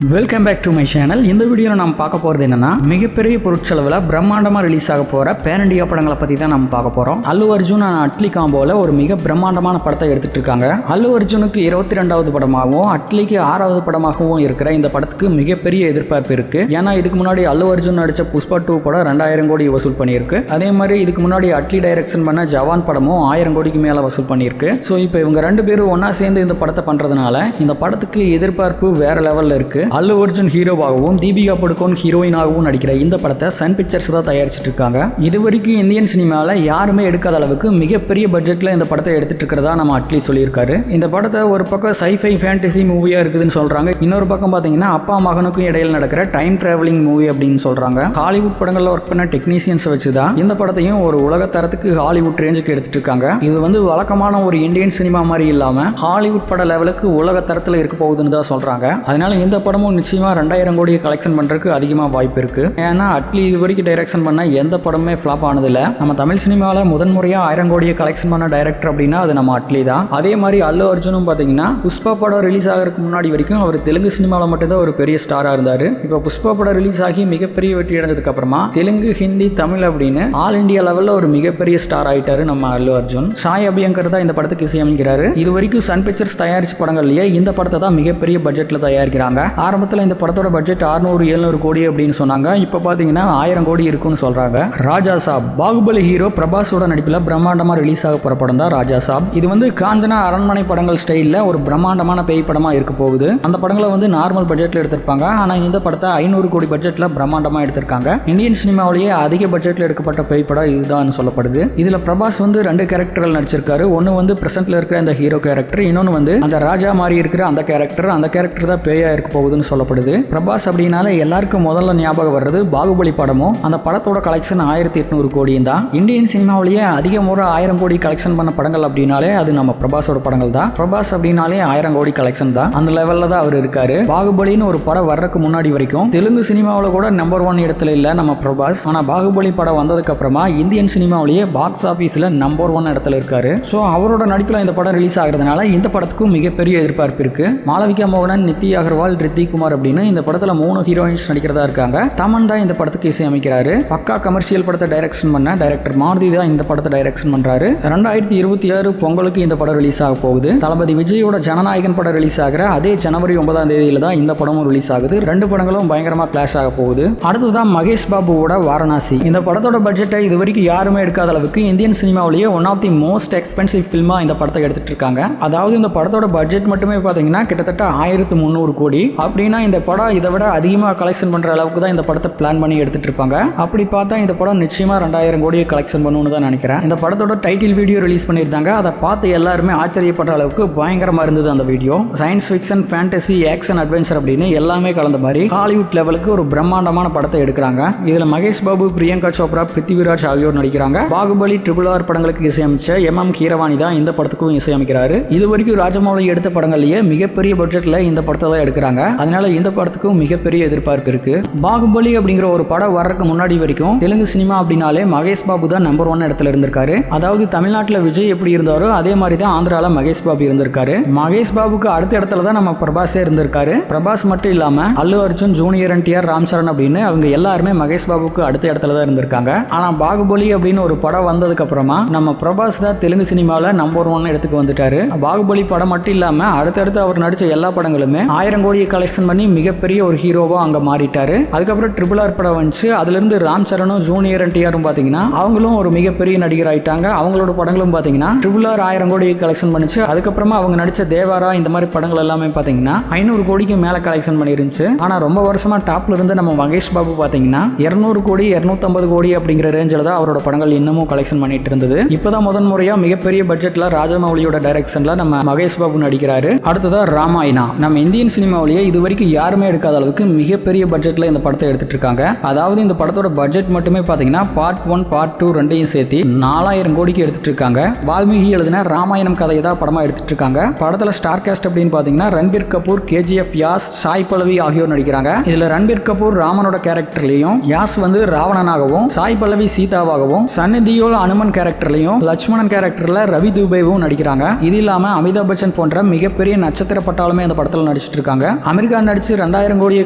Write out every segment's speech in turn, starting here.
Welcome back to my channel. இந்த வீடியோவில் நம்ம பார்க்க போகிறது என்னன்னா, மிகப்பெரிய பொருட்செலவில் பிரம்மாண்டமாக ரிலீஸ் ஆக போகிற பேன் இண்டியா படங்களை பற்றி தான் நம்ம பார்க்க போகிறோம். அல்லு அர்ஜுன் அட்லி காம்போவில் ஒரு மிக பிரம்மாண்டமான படத்தை எடுத்துட்டு இருக்காங்க. அல்லு அர்ஜுனுக்கு 22வது படமாகவும் அட்லிக்கு 6வது படமாகவும் இருக்கிற இந்த படத்துக்கு மிகப்பெரிய எதிர்பார்ப்பு இருக்கு. ஏன்னா இதுக்கு முன்னாடி அல்லு அர்ஜுன் நடித்த புஷ்பா 2 படம் 2000 கோடி வசூல் பண்ணியிருக்கு. அதே மாதிரி இதுக்கு முன்னாடி அட்லி டைரக்ஷன் பண்ண ஜவான் படமும் 1000 கோடிக்கு மேலே வசூல் பண்ணியிருக்கு. ஸோ இப்போ இவங்க ரெண்டு பேரும் ஒன்றா சேர்ந்து இந்த படத்தை பண்ணுறதுனால இந்த படத்துக்கு எதிர்பார்ப்பு வேற லெவலில் இருக்கு. அல்லு அர்ஜுன் ஹீரோவாகவும் தீபிகா படுகோன் ஹீரோயினாகவும் நடிக்கிற இந்த படத்தை சன் பிக்சர்ஸ் தான் தயாரிச்சிட்டு இருக்காங்க. இது வரைக்கும் இந்தியன் சினிமாவில் யாருமே எடுக்காத அளவுக்கு மிகப்பெரிய பட்ஜெட்டில் இந்த படத்தை எடுத்துட்டு இருக்கிறதா நம்ம அட்லி சொல்லியிருக்காரு. இந்த படத்தை ஒரு பக்கம் சைஃபை ஃபேண்டசி மூவியாக இருக்குதுன்னு சொல்றாங்க, இன்னொரு பக்கம் பார்த்தீங்கன்னா அப்பா மகனுக்கும் இடையில் நடக்கிற டைம் டிராவலிங் மூவி அப்படின்னு சொல்றாங்க. ஹாலிவுட் படங்களில் ஒர்க் பண்ண டெக்னீசியன்ஸ் வச்சு தான் இந்த படத்தையும் ஒரு உலக தரத்துக்கு ஹாலிவுட் ரேஞ்சுக்கு எடுத்துட்டு இருக்காங்க. இது வழக்கமான ஒரு இந்தியன் சினிமா மாதிரி இல்லாமல் ஹாலிவுட் பட லெவலுக்கு உலக தரத்தில் இருக்க போகுதுன்னு தான் சொல்றாங்க. அதனால இந்த படமும் நிச்சயமா 2000 கோடியை கலெக்ஷன் பண்றதுக்கு அதிகமாக வாய்ப்பு இருக்கு. ஏன்னா அட்லி இது வரைக்கும் டைரக்ஷன் பண்ண எந்த படமே ஃபிளாப் ஆனதில்லை. நம்ம தமிழ் சினிமாவில் முதன்முறையாக 1000 கோடியை கலெக்ஷன் பண்ண டைரக்டர் அப்படின்னா அது நம்ம அட்லி தான். அதே மாதிரி அல்லு அர்ஜுனும் பார்த்தீங்கன்னா புஷ்பா படம் ரிலீஸ் ஆகிறதுக்கு முன்னாடி வரைக்கும் அவர் தெலுங்கு சினிமாவில் மட்டும்தான் ஒரு பெரிய ஸ்டாராக இருந்தார். இப்போ புஷ்பா படம் ரிலீஸ் ஆகி மிகப்பெரிய வெற்றி அடைஞ்சதுக்கு அப்புறமா தெலுங்கு, ஹிந்தி, தமிழ் அப்படின்னு ஆல் இண்டியா லெவலில் ஒரு மிகப்பெரிய ஸ்டார் ஆயிட்டாரு நம்ம அல்லு அர்ஜுன். சாய் அபியங்கர் தான் இந்த படத்துக்கு இசையமைக்கிறாரு. இது வரைக்கும் சன் பிக்சர்ஸ் தயாரிச்ச படங்கள்லயே இந்த படத்தை தான் மிகப்பெரிய பட்ஜெட்டில் தயாரிக்கிறாங்க. ஆரம்பத்தில் இந்த படத்தோட பட்ஜெட் 600-700 கோடி அப்படின்னு சொன்னாங்க. இப்போ பார்த்தீங்கன்னா 1000 கோடி இருக்குன்னு சொல்றாங்க. ராஜா சாப் பாகுபலி ஹீரோ பிரபாஸோட நடிப்பில் பிரம்மாண்டமாக ரிலீஸ் ஆக போகிற படம் தான் ராஜா சாப். இது காஞ்சனா அரண்மனை படங்கள் ஸ்டைலில் ஒரு பிரம்மாண்டமான பேய் படமாக இருக்க போகுது. அந்த படங்களை நார்மல் பட்ஜெட்டில் எடுத்திருப்பாங்க. ஆனால் இந்த படத்தை 500 கோடி பட்ஜெட்டில் பிரம்மாண்டமாக எடுத்திருக்காங்க. இந்தியன் சினிமாவிலேயே அதிக பட்ஜெட்டில் எடுக்கப்பட்ட பேய் படம் இதுதான் சொல்லப்படுது. இதில் பிரபாஸ் 2 கேரக்டர்கள் நடிச்சிருக்காரு. ஒன்று பிரசன்ட்ல இருக்கிற அந்த ஹீரோ கேரக்டர், இன்னொன்று அந்த ராஜா மாதிரி இருக்கிற அந்த கேரக்டர் தான் பேயா இருக்க போகுதுன்னு சொல்லப்படுது. பிரபாஸ் அப்படின்னாலே எல்லாருக்கும் முதல்ல ஞாபகம் வர்றது பாகுபலி படமும் அந்த படத்தோட கலெக்ஷன் 1800 கோடியும் தான். இந்தியன் சினிமாவிலேயே அதிக முறை 1000 கோடி கலெக்ஷன் பண்ண படங்கள் அப்படின்னாலே அது நம்ம பிரபாஸோட படங்கள் தான். பிரபாஸ் அப்படின்னாலே 1000 கோடி கலெக்ஷன் தான். அந்த லெவல்ல தான் அவர் இருக்காரு. பாகுபலின்னு ஒரு படம் வர்றதுக்கு முன்னாடி வரைக்கும் தெலுங்கு சினிமாவில் கூட நம்பர் 1 இடத்துல இல்ல நம்ம பிரபாஸ். ஆனா பாகுபலி படம் வந்ததுக்கு அப்புறமா இந்தியன் சினிமாவிலேயே பாக்ஸ் ஆபீஸ்ல நம்பர் 1 இடத்துல இருக்காரு. ஸோ அவரோட நடிப்பில் இந்த படம் ரிலீஸ் ஆகிறதுனால இந்த படத்துக்கும் மிகப்பெரிய எதிர்பார்ப்பு இருக்கு. மாளவிகா மோகனன், நித்தி அகர்வால், ரித்திக் குமார் அப்படின்னு இந்த படத்துல 3 ஹீரோயின்ஸ் நடிக்கிறதா இருக்காங்க. தமன் தான் இந்த படத்துக்கு இசையமைக்கிறாரு. பக்கா கமர்ஷியல் படத்தை டைரக்ஷன் பண்ண டைரக்டர் மாருதி தான் இந்த படத்தை டைரக்ஷன் பண்றாரு. 2026 பொங்கலுக்கு இந்த படம் ரிலீஸ் ஆக போகுது. தளபதி விஜயோட ஜனநாயகன் படம் ரிலீஸ் ஆகிற அதே ஜனவரி 9ஆம் தேதியில தான் இந்த படமும் ரிலீஸ் ஆகுது. 2 படங்களும் பயங்கரமா கிளாஷ் ஆக போகுது. அடுத்ததான் மகேஷ் பாபுவோட வாரணாசி. இந்த படத்தோட பட்ஜெட்டை இது வரைக்கும் யாருமே எடுக்காத அளவுக்கு இந்தியன் சினிமாவிலேயே one of the most expensive ஃபில்மா இந்த படத்தை எடுத்துட்டு இருக்காங்க. அதாவது இந்த படத்தோட பட்ஜெட் மட்டுமே பாத்தீங்கன்னா கிட்டத்தட்ட 1300 கோடி. அப்படின்னா இந்த படம் இதை விட அதிகமாக கலெக்ஷன் பண்ற அளவுக்கு தான் இந்த படத்தை பிளான் பண்ணி எடுத்துட்டு இருப்பாங்க. அப்படி பார்த்தா இந்த படம் நிச்சயமா 2000 கோடியை கலெக்ஷன் பண்ணணும்னு தான் நினைக்கிறேன். இந்த படத்தோட டைட்டில் வீடியோ ரிலீஸ் பண்ணியிருந்தாங்க. அதை பார்த்து எல்லாருமே ஆச்சரியப்படுற அளவுக்கு பயங்கரமா இருந்தது அந்த video. Science fiction, fantasy, action, adventure அப்படின்னு எல்லாமே கலந்த மாதிரி ஹாலிவுட் லெவலுக்கு ஒரு பிரம்மாண்டமான படத்தை எடுக்கிறாங்க. இதுல மகேஷ் பாபு, பிரியங்கா சோப்ரா, பிருத்திவிராஜ் ஆகியோர் நடிக்கிறாங்க. பாகுபலி, RRR படங்களுக்கு இசையமைச்ச MM கீரவாணி தான் இந்த படத்துக்கும் இசையமைக்கிறாரு. இது வரைக்கும் ராஜமௌலி எடுத்த படங்கள்லயே மிகப்பெரிய பட்ஜெட்ல இந்த படத்தை தான் எடுக்கிறாங்க. அதனால இந்த படத்துக்கும் மிகப்பெரிய எதிர்பார்ப்பு இருக்கு. பாகுபலி அப்படிங்கிற ஒரு படம் வர்றதுக்கு முன்னாடி வரைக்கும் தெலுங்கு சினிமா அப்படின்னாலே மகேஷ் பாபு தான் நம்பர் 1 இடத்துல இருந்திருக்காரு. அதாவது தமிழ்நாட்டில் விஜய் எப்படி இருந்தாரோ அதே மாதிரி தான் ஆந்திரால மகேஷ் பாபு இருந்திருக்காரு. மகேஷ் பாபுக்கு அடுத்த இடத்துல தான் நம்ம பிரபாஸே இருந்திருக்காரு. பிரபாஸ் மட்டும் இல்லாம அல்லு அர்ஜுன், ஜூனியர் NTR, ராம் சரண் அப்படின்னு அவங்க எல்லாருமே மகேஷ் பாபுக்கு அடுத்த இடத்துல தான் இருந்திருக்காங்க. ஆனா பாகுபலி அப்படின்னு ஒரு படம் வந்ததுக்கு அப்புறமா நம்ம பிரபாஸ் தான் தெலுங்கு சினிமாவில் நம்பர் 1 இடத்துக்கு வந்துட்டாரு. பாகுபலி படம் மட்டும் இல்லாம அடுத்தடுத்து அவர் நடிச்ச எல்லா படங்களுமே 1000 கோடியை கலெக்ஷன் பண்ணி மிகப்பெரிய ஒரு ஹீரோவா அங்க மாறிட்டாரு. அதுக்கப்புறம் RRR படம் வந்துச்சு. அதுல இருந்து ராம் சரணும், ஜூனியர் NTRம் பாத்தீங்கன்னா அவங்களும் ஒரு மிகப்பெரிய நடிகர் ஆயிட்டாங்க. அவங்களோட படங்களும் பாத்தீங்கன்னா RRR 1000 கோடி கலெக்ஷன் பண்ணிச்சு. அதுக்கப்புறமா அவங்க நடிச்ச தேவாரா இந்த மாதிரி படங்கள் எல்லாமே பாத்தீங்கன்னா 500 கோடிக்கு மேல கலெக்ஷன் பண்ணிருந்துச்சு. ஆனா ரொம்ப வருஷமா டாப்ல இருந்து நம்ம மகேஷ் பாபு பாத்தீங்கன்னா 200 கோடி 250 கோடி அப்படிங்கிற ரேஞ்சில தான் அவரோட படங்கள் இன்னமும் கலெக்ஷன் பண்ணிட்டு இருந்தது. இப்பதான் முதன்முறையா மிகப்பெரிய பட்ஜெட்ல ராஜமௌலியோட டைரக்ஷன்ல நம்ம மகேஷ் பாபு நடிக்கிறாரு. அடுத்ததா ராமாயணா. நம்ம இந்தியன் சினிமாவிலேயே இது வரைக்கும் யாருமே எடுக்காத அளவுக்கு மிகப்பெரிய பட்ஜெட்ல இந்த படத்தை எடுத்துட்டு இருக்காங்க. அதாவது இந்த படத்தோட பட்ஜெட் மட்டுமே பாத்தீங்கன்னா பார்ட் 1 பார்ட் 2 ரெண்டையும் சேர்த்து 4000 கோடிக்கு எடுத்துட்டு இருக்காங்க. வால்மீகி எழுதின ராமாயணம் கதையை தான் படமா எடுத்துட்டு இருக்காங்க. படத்துல ஸ்டார் காஸ்ட் அப்படின்னு பாத்தீங்கன்னா ரன்பீர் கபூர், KGF யாஸ், சாய் பல்லவி ஆகியோர் நடிக்கிறாங்க. இதுல ரன்பீர் கபூர் ராமனோட கேரக்டர்லயும், யாஸ் ராவணனாகவும், சாய் பல்லவி சீதாவாகவும், சன்னி தியோல் அனுமன் கேரக்டர்லயும், லட்சுமணன் கேரக்டர்ல ரவி துபேவும் நடிக்கிறாங்க. இது இல்லாம அமிதாப் பச்சன் போன்ற மிகப்பெரிய நட்சத்திர பட்டாலுமே இந்த படத்துல நடிச்சிட்டு இருக்காங்க. அமெரிக்க ஆமீர் கான் நடிச்சு 2000 கோடியை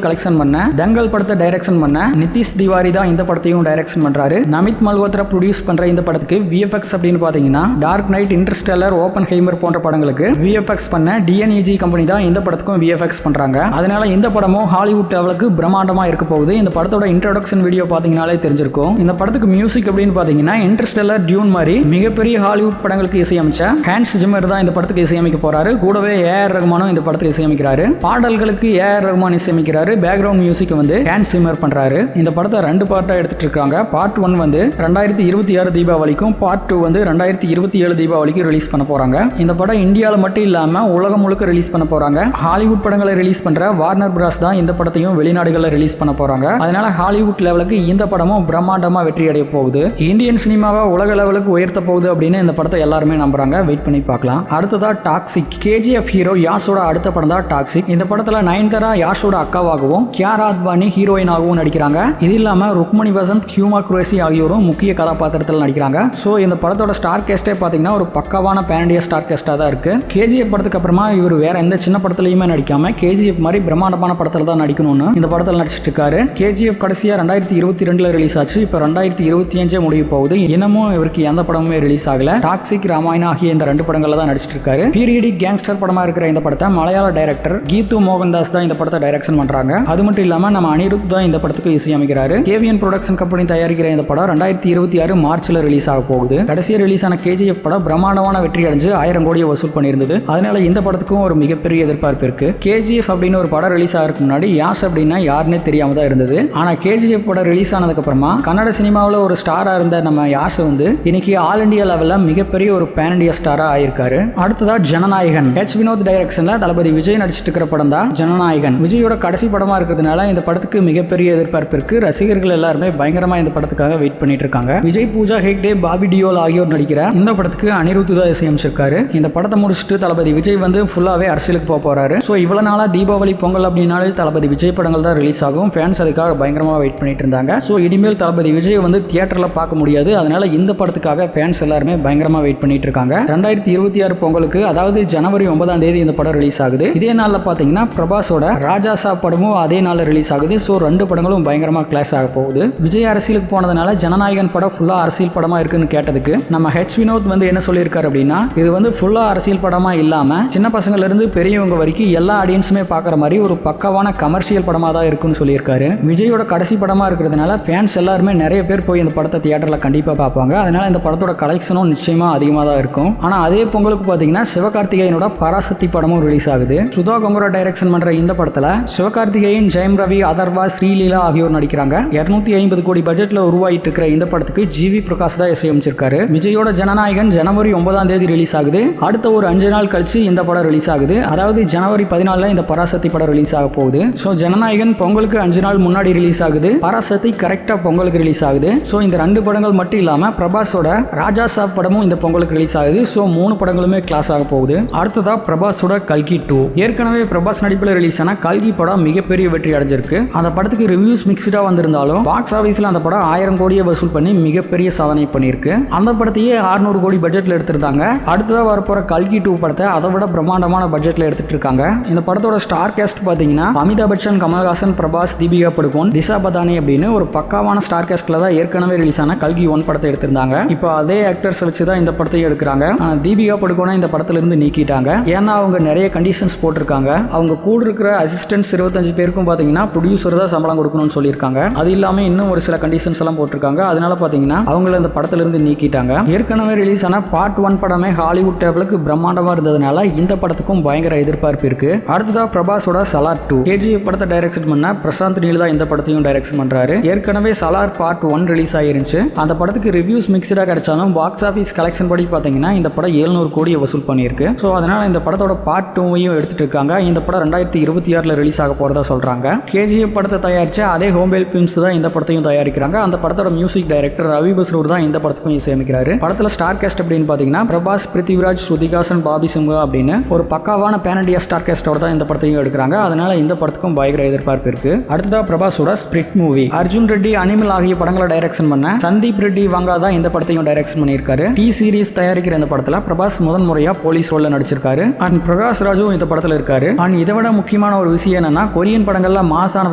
கலெக்ஷன் பண்ண தங்கல் படத்தை டைரக்ஷன் பண்ண நிதிஷ் திவாரி தான் இந்த படத்தையும் டைரக்ஷன் பண்றாரு. நமித் மல்ஹோத்ரா ப்ரொடியூஸ் பண்ற இந்த படத்துக்கு VFX அப்படின்னு பாத்தீங்கன்னா டார்க் நைட், இன்டர்ஸ்டெல்லர், ஓபன் ஹைமர் போன்ற படங்களுக்கு VFX பண்ண DNEG கம்பெனி தான் இந்த படத்துக்கும் VFX பண்றாங்க. அதனால இந்த படமும் ஹாலிவுட் லெவலுக்கு பிரம்மாண்டமா இருக்க போகுது. இந்த படத்தோட இன்ட்ரோடக்ஷன் வீடியோ பாத்தீங்கன்னாலே தெரிஞ்சிருக்கும். இந்த படத்துக்கு மியூசிக் அப்படின்னு பாத்தீங்கன்னா இன்டர்ஸ்டெல்லர், டியூன் மாதிரி மிகப்பெரிய ஹாலிவுட் படங்களுக்கு இசையமைச்ச ஹான்ஸ் ஜிம்மர் தான் இந்த படத்துக்கு இசையமைக்க போறாரு. கூடவே AR ரஹ்மானும் இந்த படத்துக்கு இசையமைக்கிறாரு. பாடல்களுக்கு AR ரஹ்மான் இசையமைக்கிறாரு. பேக்ரவுண்ட் மியூசிக் வந்து ஹான்ஸ் ஜிம்மர் பண்றாரு. இந்த படத்தை 2 பார்ட்டா எடுத்துட்டு இருக்காங்க. பார்ட் 1 வந்து 2026 தீபாவளிக்கும், பார்ட் 2 வந்து 2027 தீபாவளிக்கு ரிலீஸ் பண்ண போறாங்க. இந்த படம் இந்தியாவில் மட்டும் இல்லாம உலகம் முழுக்க ரிலீஸ் பண்ண போறாங்க. ஹாலிவுட் படங்களை ரிலீஸ் பண்ற வார்னர் பிராஸ் தான் இந்த படத்தையும் வெளிநாடுகளில் ரிலீஸ் பண்ண போறாங்க. அதனால ஹாலிவுட் லெவலுக்கு இந்த படமும் பிரம்மாண்டமா வெற்றி அடைய போகுது. இந்தியன் சினிமாவை உலக லெவலுக்கு உயர்த்த போகுது அப்படின்னு இந்த படத்தை எல்லாருமே நம்புறாங்க. வெயிட் பண்ணி பார்க்கலாம். அடுத்ததா டாக்ஸிக். KGF ஹீரோ யாஷோட அடுத்த படம் தான் டாக்ஸிக். இந்த படத்துல நயன்தாரா யாஷோட அக்காவாகவும், கியாரா அத்வானி ஹீரோயினாகவும் நடிக்கிறாங்க. இது இல்லாம ருக்மணி வசந்த், ஹியூமா குரேசி ஆகியோரும் முக்கிய கதாபாத்திரத்தில் நடிக்கிறாங்க. ஸோ இந்த படத்தோட ஸ்டார் கேஸ்டே பார்த்தீங்கன்னா ஒரு பக்காவான பேரண்டியா ஸ்டார் கேஸ்டாக தான் இருக்கு. KGF படத்துக்கு அப்புறமா இவர் வேற எந்த சின்ன படத்துலையுமே நடிக்காம KGF மாதிரி பிரம்மாண்டமான படத்தில் தான் நடிக்கணும்னு இந்த படத்தில் நடிச்சிட்டு இருக்காரு. KGF கடைசியா 2022 ரிலீஸ் ஆச்சு. இப்போ 2025 முடிய போகுது. இன்னமும் இவருக்கு எந்த படமுமே ரிலீஸ் ஆகல. டாக்ஸிக், ராமாயணா ஆகிய இந்த 2 படங்கள்ல தான் நடிச்சிட்டு இருக்காரு. பீரியடிக் கேங்ஸ்டர் படமா இருக்கிற இந்த படத்தை மலையாள டைரக்டர் கீது மோகன்தாஸ் தான் இந்த படத்தை டைரக்ஷன் பண்றாங்க. அது மட்டும் இல்லாம நம்ம அனிருத் தான் இந்த படத்துக்கு இசையமைக்கிறாரு. KVN ப்ரொடக்ஷன் கம்பெனி தயாரிக்கிற இந்த படம் 2026 மார்ச்ல ரிலீஸ் ஆக போகுது. கடைசியா ரிலீஸ் ஆன KGF படம் பிரம்மாண்டமான வெற்றி அடைஞ்சு 1000 கோடியை வசூல் பண்ணியிருந்தது. அதனால இந்த படத்துக்கும் ஒரு மிகப்பெரிய எதிர்பார்ப்பு இருக்கு. KGF அப்படின்னு ஒரு படம் ரிலீஸ் ஆகிறதுக்கு முன்னாடி யாஷ் அப்படின்னா யாருன்னே தெரியாம தான் இருந்தது. ஆனா KGF படம் ரிலீஸ் ஆனதுக்கு அப்புறமா கன்னட சினிமாவில் ஒரு ஸ்டாரா இருந்த நம்ம யாஷ் வந்து இன்னைக்கு ஆல் இந்தியா லெவல்ல மிகப்பெரிய ஒரு பேன் இந்தியா ஸ்டாரா ஆயிருக்காரு. அடுத்ததா ஜனநாயகன். வினோத் டைரக்ஷன்ல தளபதி விஜய் நடிச்சிட்டு இருக்கிற படம் தான் ஜனநாயகன். விஜயோட கடைசி படமா இருக்கிறதுனால இந்த படத்துக்கு மிகப்பெரிய எதிர்பார்ப்பு இருக்கு. ரசிகர்கள் எல்லாருமே பயங்கரமா இந்த படத்துக்காக வெயிட் பண்ணிட்டு இருக்காங்க. விஜய், பூஜா ஹெக்டே, பாபி டியோல் ஆகியோர் நடிக்கிற இந்த படத்துக்கு அனிருத் தான் இசையமைச்சிருக்காரு. இந்த படத்தை முடிச்சுட்டு தளபதி விஜய் வந்து ஃபுல்லாவே அரசியலுக்கு போக போறாரு. ஸோ இவ்வளவு நாளா தீபாவளி, பொங்கல் அப்படின்னாலே தளபதி விஜய் படங்கள் தான் ரிலீஸ் ஆகும். ஃபேன்ஸ் அதுக்காக பயங்கரமா வெயிட் பண்ணிட்டு இருந்தாங்க. ஸோ இனிமேல் தளபதி விஜய் வந்து தியேட்டர்ல பார்க்க முடியாது. அதனால இந்த படத்துக்காக ஃபேன்ஸ் எல்லாருமே பயங்கரமா வெயிட் பண்ணிட்டு இருக்காங்க. 2026 பொங்கலுக்கு, அதாவது ஜனவரி 9ஆம் தேதி இந்த படம் ரிலீஸ் ஆகுது. இதே நாள்ல பாத்தீங்கன்னா பிரபாஸோட ராஜா சாப் படமும் அதே நாள்ல ரிலீஸ் ஆகுது. ஸோ 2 படங்களும் பயங்கரமா கிளாஷ் ஆக போகுது. விஜய் அரசியலுக்கு போனதுனால ஜனநாயகன் படம் ஃபுல்லா அரசியல் படமா இருக்குன்னு கேட்டதுக்கு நம்ம வினோத் வந்து என்ன சொல்லியிருக்காரு அப்படின்னா, இது வந்து ஃபுல்லா அரசியல் படமா இல்லாம சின்ன பசங்கள்ல இருந்து பெரியவங்க வரைக்கும் எல்லா ஆடியன்ஸுமே பாக்குற மாதிரி ஒரு பக்கவான கமர்ஷியல் படமா தான் இருக்குன்னு சொல்லியிருக்காரு. விஜயோட கடைசி படமா இருக்கிறதுனால ஃபேன்ஸ் எல்லாருமே நிறைய பேர் போய் இந்த படத்தை தியேட்டர்ல கண்டிப்பா பார்ப்பாங்க. அதனால இந்த படத்தோட கலெக்ஷனும் நிச்சயமா அதிகமாக தான் இருக்கும். ஆனா அதே பொங்கலுக்கு பாத்தீங்கன்னா சிவகார்த்திகேயனோட பராசக்தி படமும் ரிலீஸ் ஆகுது. சுதா கங்குரா டைரக்ஷன் பண்ற இந்த படத்துல சிவகார்த்திகேயன், ஜெயம் ரவி, அதர்வா, ஸ்ரீலீலா ஆகியோர் நடிக்கிறாங்க. 250 கோடி பட்ஜெட்ல உருவாயிட்டு இருக்கிற இந்த படத்துக்கு GV பிரகாஷ் தான் இசையமைச்சிருக்காரு. விஜயோட ஜனநாயகன் ஜனவரி 9ஆம் தேதி ரிலீஸ் ஆகுது. அடுத்த ஒரு 5 நாள் கழிச்சு இந்த படம் ரிலீஸ் ஆகுது. அதாவது ஜனவரி 14 இந்த பராசக்தி படம் ரிலீஸ் ஆக போகுது. ஸோ ஜனநாயகன் பொங்கலுக்கு 5 நாள் முன்னாடி ரிலீஸ் ஆகுது. பராசக்தி கரெக்டா பொங்கலுக்கு ரிலீஸ் ஆகுது. ஸோ இந்த 2 படங்கள் மட்டும் இல்லாம பிரபாஸோட ராஜா சாப் படமும் இந்த பொங்கலுக்கு ரிலீஸ் ஆகுது. ஸோ 3 படங்களுமே கிளாஸ் ஆக போகுது. அடுத்ததா பிரபாஸோட கல்கி 2. ஏற்கனவே பிரபாஸ் நடிப்பில் ரிலீஸ் ஆன கல்கி படம் மிகப்பெரிய வெற்றி அடைஞ்சிருக்கு. அந்த படத்துக்கு ரிவ்யூஸ் மிக்ஸ்டா வந்திருந்தாலும் பாக்ஸ் ஆஃபீஸ்ல அந்த படம் 1000 கோடியை வசூல் பண்ணி மிகப்பெரிய சாதனை பண்ணியிருக்கு. அந்த படத்தையே 600 கோடி பட்ஜெட்ல எடுத்திருந்தாங்க. அடுத்ததா வரப்போற கல்கி 2 படத்தை அதை விட பிரம்மாண்டமான பட்ஜெட்ல எடுத்துட்டு இருக்காங்க. இந்த படத்தோட ஸ்டார் கேஸ்ட் பாத்தீங்கன்னா அமிதாப் பச்சன், கமல்ஹாசன், பிரபாஸ், தீபிகா படுகோன், திஷா பதானி அப்படின்னு ஒரு பக்காவான ஸ்டார் கேஸ்ட்ல தான் ஏற்கனவே ரிலீஸ் ஆன கல்கி 1 படத்தை எடுத்திருந்தாங்க. இப்போ அதே ஆக்டர்ஸ் வச்சு தான் இந்த படத்தையும் எடுக்கிறாங்க. தீபிகா படுகோனை இந்த படத்துல இருந்து நீக்கிட்டாங்க. ஏன்னா அவங்க நிறைய கண்டிஷன்ஸ் போட்டிருக்காங்க. அவங்க கூட இருக்கிற அசிஸ்டன்ட்ஸ் 25 பேருக்கும் பாத்தீங்கன்னா ப்ரொடியூசர் தான் சம்பளம் கொடுக்கணும்னு சொல்லியிருக்காங்க. அது இல்லாம இன்னும் ஒரு சில கண்டிஷன்ஸ் எல்லாம் போட்டிருக்காங்க. அதனால பாத்தீங்கன்னா அவங்கள இந்த படத்துல இருந்து நீக்கிட்டாங்க. ஏற்கனவே ரிலீஸ் ஆன பார்ட் 1 படமே ஹாலிவுட் டேபிளுக்கு பிரம்மாண்டமா இருந்ததுனால இந்த படத்துக்கும் பயங்கர எதிர்பார்ப்பு இருக்கு. அடுத்ததா பிரபாஸோட சலார் 2. KGF படத்தை டைரக்ஷன் பண்ண பிரசாந்த் நீல் தான் இந்த படத்தையும் டைரக்ஷன் பண்றாரு. ஏற்கனவே சலார் பார்ட் 1 ரிலீஸ் ஆயிருந்துச்சு. அந்த படத்துக்கு ரிவ்யூஸ் மிக்ஸ்டா கிடைச்சாலும் பாக்ஸ் ஆஃபீஸ் கலெக்ஷன் படி பாத்தீங்கன்னா இந்த படம் 700 கோடியை வசூல் பண்ணியிருக்கு. ஸோ அதனால இந்த படத்தோட பார்ட் 2வையும் எடுத்துட்டு இருக்காங்க. இந்த படம் 2026 ரிலீஸ் ஆக போறதா சொல்றாங்க. KGF படத்தை தயாரிச்ச அதே ஹோம்பேல் பிலிம்ஸ் தான் இந்த படத்தையும் தயாரிக்கிறாங்க. அந்த படத்தோட மியூசிக் டைரக்டர் ரவி பஸ்ரூர் தான் இந்த படத்துக்கும் இசையமைக்கிறாரு. படத்துல ஸ்டார் கேஸ்ட் அப்படின்னு பாத்தீங்கன்னா பிரபாஸ், பிருத்திவிராஜ், ஸ்ருதிகாசன், பாபி சிம்ஹா அப்படின்னு ஒரு பக்காவான பேன் இண்டியா ஸ்டார் கேஸ்டோட தான் இந்த படத்தையும் எடுக்கிறாங்க. அதனால இந்த படத்துக்கும் பயங்கர எதிர்பார்ப்பு இருக்கு. அடுத்ததா பிரபாஸோட Spirit movie. Arjun Reddy, Animal ஆகிய படங்களை டைரக்ஷன் பண்ண சந்தீப் ரெட்டி வங்கா தான் இந்த படத்தையும் டைரக்ஷன் பண்ணியிருக்காரு. டி சீரிஸ் தயாரிக்கிற இந்த படத்துல பிரபாஸ் முதன் முறையா போலீஸ் ரோல்ல நடிச்சிருக்காரு. அண்ட் பிரகாஷ் ராஜும் இந்த படத்துல இருக்காரு. அண்ட் இதை விட முக்கியம் முக்கியமான ஒரு விஷயம் என்னன்னா கொரியன் படங்கள்ல மாசான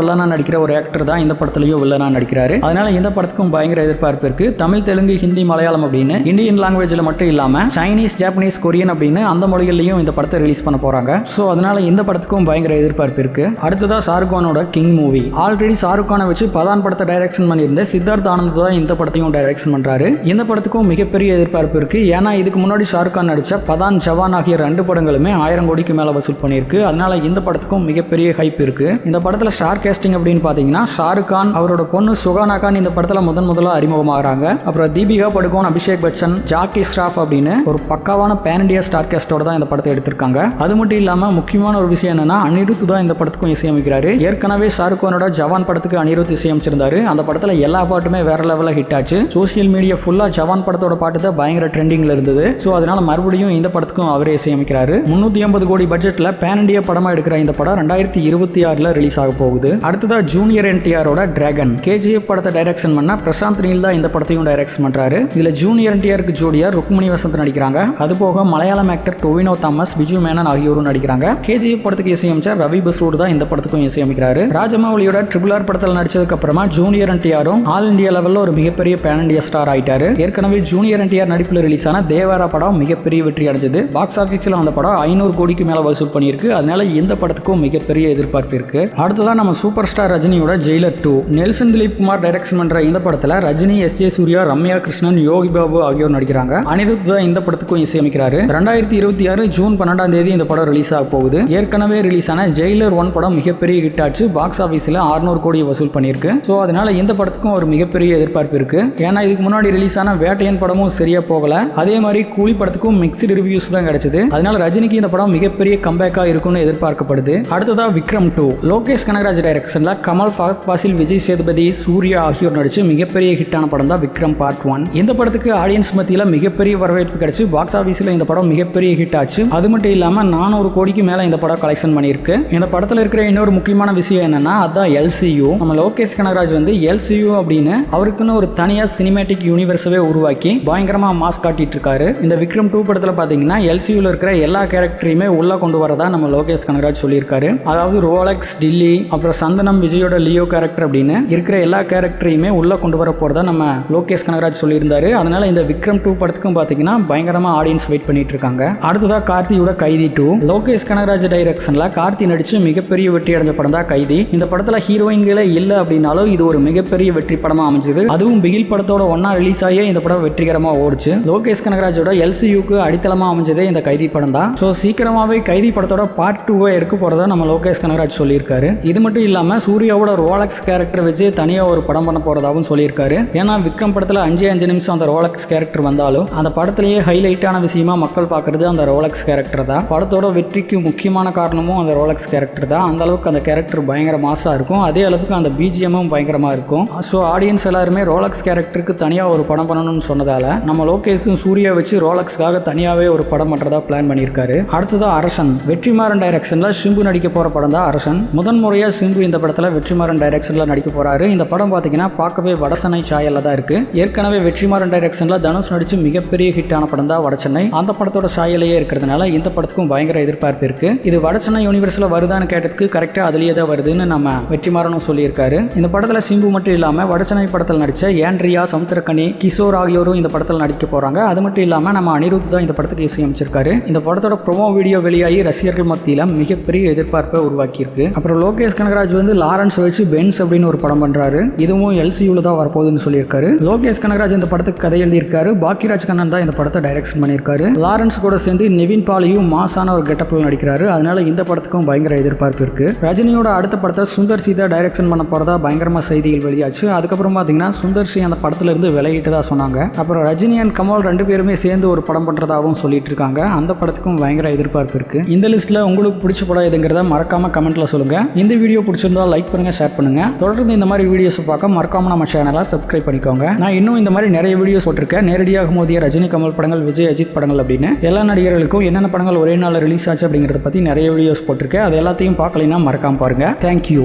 வில்லனா நடிக்கிற ஒரு ஆக்டர் தான் இந்த படத்துலயும் வில்லனா நடிக்கிறாரு. அதனால இந்த படத்துக்கும் பயங்கர எதிர்பார்ப்பு இருக்கு. தமிழ், தெலுங்கு, ஹிந்தி, மலையாளம் அப்படின்னு இந்தியன் லாங்குவேஜ்ல மட்டும் இல்லாம சைனீஸ், ஜாப்பனீஸ், கொரியன் அப்படின்னு அந்த மொழிகள்லயும் இந்த படத்தை ரிலீஸ் பண்ண போறாங்க. சோ அதனால இந்த படத்துக்கும் பயங்கர எதிர்பார்ப்பு இருக்கு. அடுத்ததா ஷாருக் கானோட கிங் மூவி. ஆல்ரெடி ஷாருக் கானை வச்சு பதான் படத்தை டைரக்ஷன் பண்ணியிருந்த சித்தார்த் ஆனந்த் தான் இந்த படத்தையும் டைரக்ஷன் பண்றாரு. இந்த படத்துக்கும் மிகப்பெரிய எதிர்பார்ப்பு இருக்கு. ஏன்னா இதுக்கு முன்னாடி ஷாருக் கான் நடிச்ச பதான், ஜவான் ஆகிய 2 படங்களுமே 1000 கோடிக்கு மேல வசூல் பண்ணியிருக்கு. அதனால இந்த படத்துக்கும் மிகப்பெரிய ஹைப் இருக்கு. இந்த படத்துல ஸ்டார் கேஸ்டிங் அப்படின்னு பாத்தீங்கன்னா ஷாருக் கான், அவரோட பொண்ணு சுகானா கான் இந்த படத்துல முதல்ல அறிமுகமாகறாங்க. அப்புறம் தீபிகா படுகோன், அபிஷேக் பச்சன், ஜாக்கி ஸ்ராஃப் அப்படின்னு ஒரு பக்காவான பேன் இண்டியா ஸ்டார் கேஸ்டோட தான் இந்த படத்தை எடுத்திருக்காங்க. அது மட்டும் இல்லாம முக்கியமான ஒரு விஷயம் என்னன்னா அனிருத் தான் இந்த படத்துக்கும் இசையமைக்கிறாரு. ஏற்கனவே ஷாருக் கானோட ஜவான் படத்துக்கு அனிருத் இசையமைச்சிருந்தாரு. அந்த படத்துல எல்லா பாட்டுமே வேற லெவல்ல ஹிட் ஆச்சு. சோசியல் மீடியா ஃபுல்லா ஜவான் படத்தோட பாட்டு தான் பயங்கர ட்ரெண்டிங்ல இருந்தது. சோ அதனால மறுபடியும் இந்த படத்துக்கும் அவரே இசையமைக்கிறாரு. 350 கோடி பட்ஜெட்ல பேன் இண்டியா படமா எடுக்கிற இந்த படம் 2026ல ரிலீஸ் ஆக போகுது. அடுத்ததா ஜூனியர் என்டிஆரோட டிராகன். கேஜிஎஃப் படத்தை டைரக்ஷன் பண்ண பிரசாந்த் நீல் தான் இந்த படத்தையும் டைரக்ஷன் பண்றாரு. இதுல ஜூனியர் என்டிஆருக்கு ஜோடியா ருக்மணி வசந்த் நடிக்கிறாங்க. அது போக மலையாளம் ஆக்டர் டொவினோ தாமஸ், பிஜு மேனன் ஆகியோரும் நடிக்கிறாங்க. கேஜிஎஃப் படத்துக்கு இசையமைச்சர் ரவி பஸ்ரூட் தான் இந்த படத்துக்கும் இசையமைக்கிறாரு. ராஜமௌலியோட RRR படத்தில் நடிச்சதுக்கு அப்புறமா ஜூனியர் என்டிஆரும் ஆல் இந்தியா லெவல்ல ஒரு மிகப்பெரிய பேன் இண்டியா ஸ்டார் ஆயிட்டாரு. ஏற்கனவே ஜூனியர் என்டிஆர் நடிப்பில் ரிலீஸ் ஆன தேவாரா படம் மிகப்பெரிய வெற்றி அடைஞ்சது. பாக்ஸ் ஆபீஸ்ல அந்த படம் 500 கோடிக்கு மேல வசூல் பண்ணியிருக்கு. அதனால இந்த படத்துக்கும் மிகப்பெரிய எதிர்பார்ப்பு இருக்கு. அடுத்ததான் நம்ம சூப்பர் ஸ்டார் ரஜினியோட Jailer 2. Nelson Dilip Kumar direction பண்ற இந்த படத்துல ரஜினி, எஸ்.ஜே. சூர்யா, ரம்யா கிருஷ்ணன், யோகி பாபு ஆகியோர் நடிக்கிறாங்க. அனிருத் தான் இந்த படத்துக்கும் இசையமைக்கிறாரு. 2026 ஜூன் 12ஆம் தேதி இந்த படம் ரிலீஸ் ஆக போகுது. ஏற்கனவே ரிலீஸ் ஆன ஜெயிலர் 1 படம் மிகப்பெரிய ஹிட் ஆச்சு. பாக்ஸ் ஆபீஸ்ல 600 கோடி வசூல் பண்ணியிருக்கு. சோ அதனால இந்த படத்துக்கும் ஒரு மிகப்பெரிய எதிர்பார்ப்பு இருக்கு. ஏன்னா இதுக்கு முன்னாடி ரிலீஸ் ஆன வேட்டையன் படமும் சரியா போகல. அதே மாதிரி கூலி படத்துக்கும் மிக்ஸ்டு ரிவ்யூஸ் தான் கிடைச்சது. அதனால ரஜினிக்கு இந்த படம் மிகப்பெரிய கம்பேக்கா இருக்கும்னு எதிர்பார்க்கப்படுது. அடுத்ததா விக்ரம் 2. லோகேஷ் கனகராஜ் டைரக்ஷன்ல கமல், ஃபஹத் ஃபாசில், விஜய் சேதுபதி, சூர்யா ஆகியோர் நடிச்சு மிகப்பெரிய ஹிட்டான படம் தான் விக்ரம் பார்ட் 1. இந்த படத்துக்கு ஆடியன்ஸ் மத்தியில மிகப்பெரிய வரவேற்பு கிடைச்சு பாக்ஸ் ஆபீஸ்ல இந்த படம் மிகப்பெரிய ஹிட் ஆச்சு. அது மட்டும் இல்லாம 400 கோடிக்கு மேல இந்த படம் கலெக்ஷன் பண்ணியிருக்கு. இந்த படத்துல இருக்கிற இன்னொரு முக்கியமான விஷயம் என்னன்னா அதான் LCU. நம்ம லோகேஷ் கனகராஜ் வந்து LCU அப்படின்னு அவருக்குன்னு ஒரு தனியா சினிமேட்டிக் யூனிவர்ஸவே உருவாக்கி பயங்கரமா மாஸ் காட்டிட்டு இருக்காரு. இந்த விக்ரம் 2 படத்துல பாத்தீங்கன்னா LCUல இருக்கிற எல்லா கேரக்டரையுமே உள்ள கொண்டு வரதா நம்ம லோகேஷ் கனகராஜ் சொல்லியிருக்காரு. அதாவது ரோலக்ஸ், டில்லி, அப்புறம் சந்தனம், விஜயோட லியோ கேரக்டர் அப்படின்னு இருக்கிற எல்லா கேரக்டரையுமே உள்ள கொண்டு வர போறதா நம்ம லோகேஷ் கனகராஜ் சொல்லியிருந்தாரு. அதனால இந்த விக்ரம் 2 படத்துக்கும் பாத்தீங்கன்னா பயங்கரமா ஆடியன்ஸ் வெயிட் பண்ணிட்டு இருக்காங்க. அடுத்ததா கார்த்தியோட கைதி 2. லோகேஷ் கனகராஜ் டைரக்ஷன்ல கார்த்தி நடிச்சு மிகப்பெரிய வெற்றி அடைஞ்ச படம் தான் கைதி. இந்த படத்துல ஹீரோயின்களே இல்ல அப்படின்னாலும் இது ஒரு மிகப்பெரிய வெற்றி படமா அமைஞ்சது. அதுவும் பிகில் படத்தோட ஒன்னா ரிலீஸ் ஆகிய இந்த படம் வெற்றிகரமா ஓடுச்சு. லோகேஷ் கனகராஜோட LCUக்கு அடித்தளமா அமைஞ்சதே இந்த கைதி படம் தான். சோ சீக்கிரமாவே கைதி படத்தோட பார்ட் 2 எடுக்க போறதா நம்ம லோகேஷ் கனகராஜ் சொல்லியிருக்காரு. இது மட்டும் இல்லாம சூர்யாவோட ரோலக்ஸ் கேரக்டர் வச்சு தனியா ஒரு படம் பண்ண போறதாவும் சொல்லியிருக்காரு. ஏன்னா விக்ரம் படத்துல 5 நிமிஷம் அந்த ரோலக்ஸ் கேரக்டர் வந்தாலும் அந்த படத்திலேயே ஹைலைட்டான விஷயமா மக்கள் பாக்குறது அந்த ரோலக்ஸ் கேரக்டர் தான். படத்தோட வெற்றிக்கு முக்கியமான காரணமும் அந்த ரோலக்ஸ் கேரக்டர் தான். அந்த அளவுக்கு அந்த கேரக்டர் பயங்கர மாசா இருக்கும். அதே அளவுக்கு அந்த BGMமும் பயங்கரமா இருக்கும். ஸோ ஆடியன்ஸ் எல்லாருமே ரோலக்ஸ் கேரக்டருக்கு தனியா ஒரு படம் பண்ணணும்னு சொன்னதால நம்ம லோகேஷும் சூர்யா வச்சு ரோலக்ஸ்க்காக தனியாவே ஒரு படம் பண்றதா பிளான் பண்ணியிருக்காரு. அடுத்ததா அரசன். வெற்றிமாறன் டைரக்ஷன்ல சிம்பு நடிக்க போற படம் தான் அரசன். முதன்முறையா சிம்பு இந்த படத்துல வெற்றிமாறன் டைரக்ஷன்ல நடிக்க போறாரு. இந்த படம் பாத்தீங்கன்னா பார்க்கவே வடசென்னை சாயல்ல தான் இருக்கு. ஏற்கனவே வெற்றிமாறன் டைரக்ஷன்ல தனுஷ் நடிச்சு மிகப்பெரிய ஹிட்டான படம் தான் வடசென்னை. அந்த படத்தோட சாயலையே இருக்கிறதுனால இந்த படத்துக்கும் பயங்கர எதிர்பார்ப்பு இருக்கு. இது வடசென்னை யூனிவர்ஸ்ல வருதான்னு கேட்டதுக்கு கரெக்டா அதுலயே தான் வருதுன்னு நம்ம வெற்றிமாறனும் சொல்லியிருக்காரு. இந்த படத்துல சிம்பு மட்டும் இல்லாம வடசென்னை படத்தில் நடிச்ச ஏண்ட்ரியா, சமுத்திரக்கனி, கிஷோர் ஆகியோரும் இந்த படத்தில் நடிக்க போறாங்க. அது மட்டும் இல்லாம நம்ம அனிருத் தான் இந்த படத்துக்கு இசையமைச்சிருக்காரு. இந்த படத்தோட ப்ரோமோ வீடியோ வெளியாகி ரசிகர்கள் மத்தியில மிகப்பெரிய எதிர்பார்ப்பை உருவாக்கி இருக்கு. அப்புறம் லோகேஷ் கனகராஜ் வந்து லாரன்ஸ் வச்சு பென்ஸ் அப்படின்னு ஒரு படம் பண்றாரு. இதுவும் LCUல தான் வரப்போகுதுன்னு சொல்லியிருக்காரு. லோகேஷ் கனகராஜ் இந்த படத்துக்கு கதை எழுதியிருக்காரு. பாக்கியராஜ் கண்ணன் தான் இந்த படத்தை டைரக்ஷன் பண்ணியிருக்காரு. லாரன்ஸ் கூட சேர்ந்து நிவின் பாலியும் மாசான ஒரு கெட்டப்ல நடிக்கிறாரு. அதனால இந்த படத்துக்கும் பயங்கர எதிர்பார்ப்பு இருக்கு. ரஜினியோட அடுத்த படத்தை சுந்தர் சி தான் டைரக்ஷன் பண்ண போறதா பயங்கரமா செய்திகள் வெளியாச்சு. அதுக்கப்புறம் பாத்தீங்கன்னா சுந்தர் சி அந்த படத்துல இருந்து விலகிட்டதா சொன்னாங்க. அப்புறம் ரஜினி அண்ட் கமல் 2 பேருமே சேர்ந்து ஒரு படம் பண்றதாகவும் சொல்லிட்டு இருக்காங்க. அந்த படத்துக்கும் பயங்கர எதிர்பார்ப்பு இருக்கு. இந்த லிஸ்ட்ல உங்களுக்கு பிடிச்ச படம் எதுங்கிறத மறக்காம கமெண்ட்ல சொல்லுங்க. இந்த வீடியோ பிடிச்சிருந்தா லைக் பண்ணுங்க, ஷேர் பண்ணுங்க. தொடர்ந்து இந்த மாதிரி வீடியோஸ் பார்க்க மறக்காம நம்ம சேனலை சப்ஸ்கிரைப் பண்ணிக்கோங்க. நான் இன்னும் இந்த மாதிரி நிறைய வீடியோஸ் போட்டிருக்கேன். நேரடியாக மோதிய ரஜினி, கமல் படங்கள், விஜய், அஜித் படங்கள் அப்படின்னு எல்லா நடிகர்களுக்கும் என்னென்ன படங்கள் ஒரே நாள் ரிலீஸ் ஆச்சு அப்படிங்கறத பத்தி நிறைய வீடியோஸ் போட்டிருக்கேன். அது எல்லாத்தையும் பார்க்கலைன்னா மறக்காம பாருங்க. தேங்க்யூ.